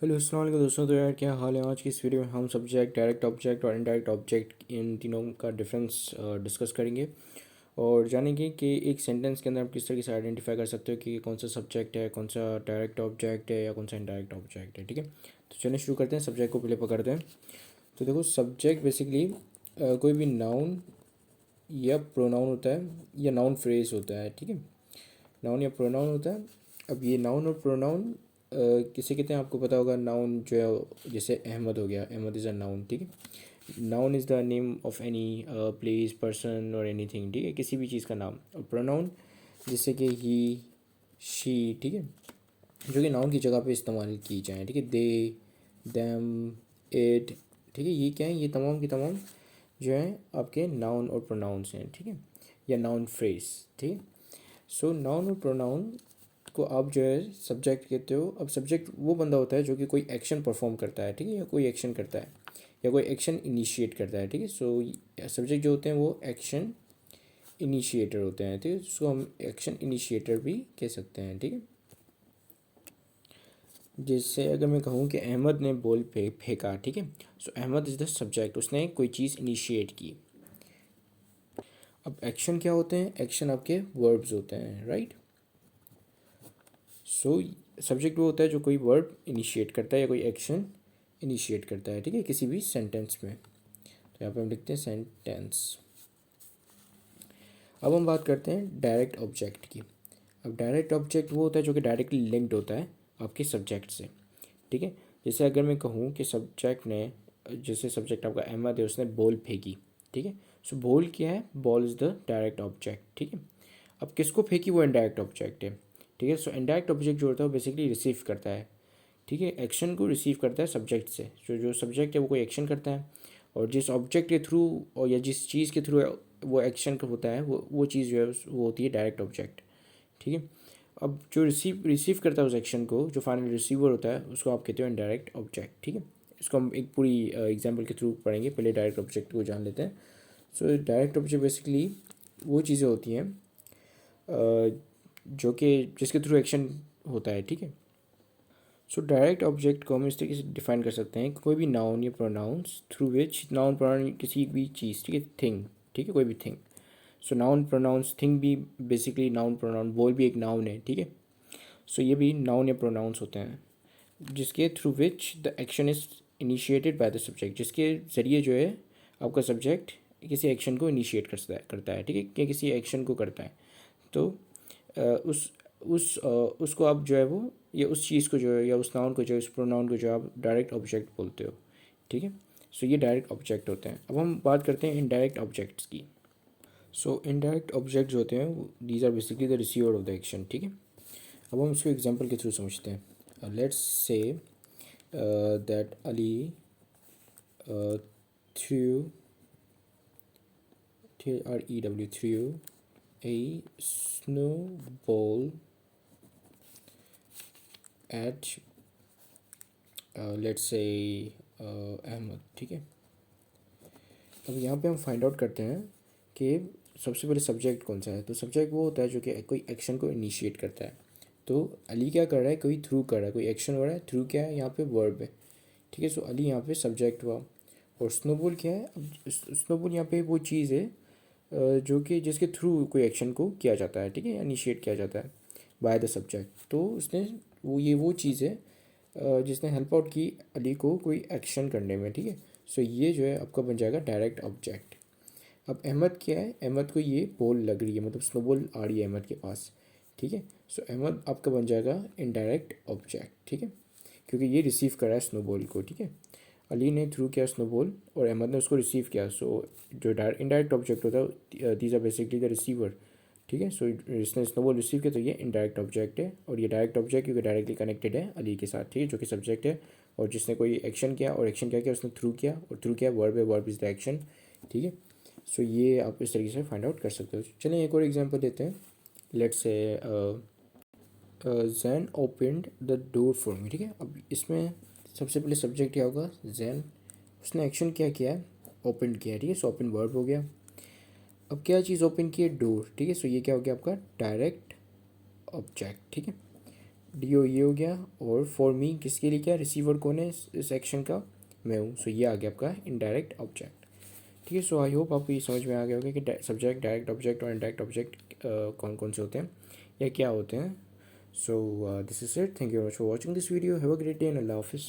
Hello अस्सलाम वालेकुम दोस्तों। तो यार क्या हाल है। आज की इस वीडियो में हम सब्जेक्ट, डायरेक्ट ऑब्जेक्ट और इनडायरेक्ट ऑब्जेक्ट इन तीनों का डिफरेंस डिस्कस करेंगे और जानेंगे कि एक सेंटेंस के अंदर आप किस तरीके से आइडेंटिफाई कर सकते हो कि कौन सा सब्जेक्ट है, कौन सा डायरेक्ट ऑब्जेक्ट है या कौन सा इनडायरेक्ट ऑब्जेक्ट है। ठीक है, तो चलिए शुरू करते हैं। सब्जेक्ट को पहले पकड़ते हैं। तो देखो, सब्जेक्ट बेसिकली कोई भी नाउन या प्रोनाउन होता है या नाउन फ्रेज होता है। ठीक है, नाउन या प्रोनाउन होता है। अब ये नाउन और प्रोनाउन किसे कहते हैं आपको पता होगा। नाउन जो है, जैसे अहमद हो गया, अहमद इज़ अ नाउन। ठीक है, noun is the name of any place, person और एनीथिंग। ठीक है, किसी भी चीज़ का नाम। और प्रोनाउन जैसे कि ही, शी, ठीक है, जो कि नाउन की जगह पे इस्तेमाल की जाए। ठीक है, दे, देम, इट। ठीक है, ये क्या है, ये तमाम की तमाम जो है आपके नाउन और प्रोनाउंस हैं। ठीक है, या नाउन फ्रेज। ठीक है, सो नाउन और प्रोनाउन को आप जो है सब्जेक्ट कहते हो। अब सब्जेक्ट वो बंदा होता है जो कि कोई एक्शन परफॉर्म करता है। ठीक है, या कोई एक्शन करता है या कोई एक्शन इनिशिएट करता है। ठीक है, सो सब्जेक्ट जो होते हैं वो एक्शन इनिशिएटर होते हैं। ठीक है, सो हम एक्शन इनिशिएटर भी कह सकते हैं। ठीक है, जैसे अगर मैं कहूँ कि अहमद ने बॉल फेंका। ठीक है, सो अहमद इज़ द सब्जेक्ट, उसने कोई चीज़ इनिशिएट की। अब एक्शन क्या होते हैं, एक्शन आपके वर्ब्स होते हैं, राइट। सो सब्जेक्ट वो होता है जो कोई वर्ब इनिशिएट करता है या कोई एक्शन इनिशिएट करता है। ठीक है, किसी भी सेंटेंस में। तो यहाँ पे हम लिखते हैं सेंटेंस। अब हम बात करते हैं डायरेक्ट ऑब्जेक्ट की। अब डायरेक्ट ऑब्जेक्ट वो होता है जो कि डायरेक्टली लिंक्ड होता है आपके सब्जेक्ट से। ठीक है, जैसे अगर मैं कहूँ कि सब्जेक्ट ने, जैसे सब्जेक्ट आपका अहमद है, उसने बॉल फेंकी। ठीक है, सो बॉल क्या है, ball is the direct object. ठीक है, अब किसको फेंकी, वो इनडायरेक्ट ऑब्जेक्ट है। ठीक है, सो इनडायरेक्ट ऑब्जेक्ट जो होता है वो बेसिकली रिसीव करता है। ठीक है, एक्शन को रिसीव करता है सब्जेक्ट से। जो जो सब्जेक्ट है वो कोई एक्शन करता है और जिस ऑब्जेक्ट के थ्रू और या जिस चीज़ के थ्रू वो एक्शन का होता है वो चीज़ जो है वो होती है डायरेक्ट ऑब्जेक्ट। ठीक है, अब जो रिसीव करता है उस एक्शन को, जो फाइनल रिसीवर होता है, उसको आप कहते हो इनडायरेक्ट ऑब्जेक्ट। ठीक है, इसको हम एक पूरी एग्जांपल के थ्रू पढ़ेंगे। पहले डायरेक्ट ऑब्जेक्ट को जान लेते हैं। सो डायरेक्ट ऑब्जेक्ट बेसिकली वो चीज़ें होती हैं जो कि जिसके थ्रू एक्शन होता है। ठीक है, सो डायरेक्ट ऑब्जेक्ट को हम इस तरीके से डिफाइन कर सकते हैं कि कोई भी नाउन या pronouns through which, noun pronoun किसी भी चीज़, ठीक है, थिंग। ठीक है, कोई भी थिंग। सो नाउन प्रोनाउंस, थिंग भी बेसिकली नाउन प्रोनाउन, बॉल भी एक नाउन है। ठीक है, सो ये भी नाउन या प्रोनाउंस होते हैं जिसके through which the action is initiated by the subject, जिसके ज़रिए जो है आपका सब्जेक्ट किसी एक्शन को इनिशिएट करता है। ठीक है, कि किसी एक्शन को करता है। तो उसको आप जो है वो, या उस चीज़ को जो है, या उस नाउन को जो है, उस प्रोनाउन को जो आप डायरेक्ट ऑब्जेक्ट बोलते हो। ठीक है, सो ये डायरेक्ट ऑब्जेक्ट होते हैं। अब हम बात करते हैं इनडायरेक्ट ऑब्जेक्ट्स की। सो इनडायरेक्ट ऑब्जेक्ट जो होते हैं, these are basically the receiver of the action. ठीक है, अब हम इसको एग्जांपल के थ्रू समझते हैं। Let's say that Ali threw, TREW, threw a snowball at let's say Ahmad. ठीक है, अब यहाँ पे हम फाइंड आउट करते हैं कि सबसे पहले सब्जेक्ट कौन सा है। तो सब्जेक्ट वो होता है जो कि कोई एक्शन को इनिशिएट करता है। तो अली क्या कर रहा है, कोई थ्रू कर रहा है, कोई एक्शन हो रहा है। थ्रू क्या है, यहाँ पे वर्ब है। ठीक है, सो अली यहाँ पे सब्जेक्ट हुआ। और स्नोबॉल क्या है, अब स्नोबॉल यहाँ पे वो चीज़ है जो कि जिसके थ्रू कोई एक्शन को किया जाता है। ठीक है, इनिशिएट किया जाता है बाय द सब्जेक्ट। तो उसने वो चीज़ है जिसने हेल्प आउट की अली को कोई एक्शन करने में। ठीक है, सो ये जो है आपका बन जाएगा डायरेक्ट ऑब्जेक्ट। अब अहमद क्या है, अहमद को ये बॉल लग रही है, मतलब स्नोबॉल आ रही है अहमद के पास। ठीक है, सो अहमद आपका बन जाएगा इनडायरेक्ट ऑब्जेक्ट। ठीक है, क्योंकि ये रिसीव कर रहा है स्नोबॉल को। ठीक है, अली ने थ्रू किया स्नोबॉल और अहमद ने उसको रिसीव किया। सो जो इनडायरेक्ट ऑब्जेक्ट होता है, these are basically the receiver. ठीक है, सो इसने स्नोबॉल रिसीव किया, तो ये इनडायरेक्ट ऑब्जेक्ट है। और ये डायरेक्ट ऑब्जेक्ट क्योंकि डायरेक्टली कनेक्टेड है अली के साथ। ठीक है, जो कि सब्जेक्ट है और जिसने कोई एक्शन किया, और एक्शन क्या किया, उसने थ्रू किया, और थ्रू किया वर्ब है, वर्ब इज़ द एक्शन। ठीक है, सो ये आप इस तरीके से फाइंड आउट कर सकते हो। चलिए एक और एग्जांपल देते हैं। लेट्स से Jain opened the door for me. ठीक है, अब इसमें सबसे पहले सब्जेक्ट क्या होगा, जैन। उसने एक्शन क्या किया है, ओपन किया है। ठीक है, सो ओपन वर्ब हो गया। अब क्या चीज़ ओपन की है, डोर। ठीक है, सो ये क्या हो गया आपका डायरेक्ट ऑब्जेक्ट। ठीक है, डी ओ ये हो गया, और फॉर मी किसके लिए, क्या रिसीवर कौन है इस एक्शन का, मैं हूँ। सो ये आ गया आपका इनडायरेक्ट ऑब्जेक्ट। ठीक है। सो आई होप आपको ये समझ में आ गया होगा कि सब्जेक्ट, डायरेक्ट ऑब्जेक्ट और इनडायरेक्ट ऑब्जेक्ट कौन कौन से होते हैं या क्या होते हैं। So this is it, thank you very much for watching this video, have a great day and अल्लाह हाफिज़।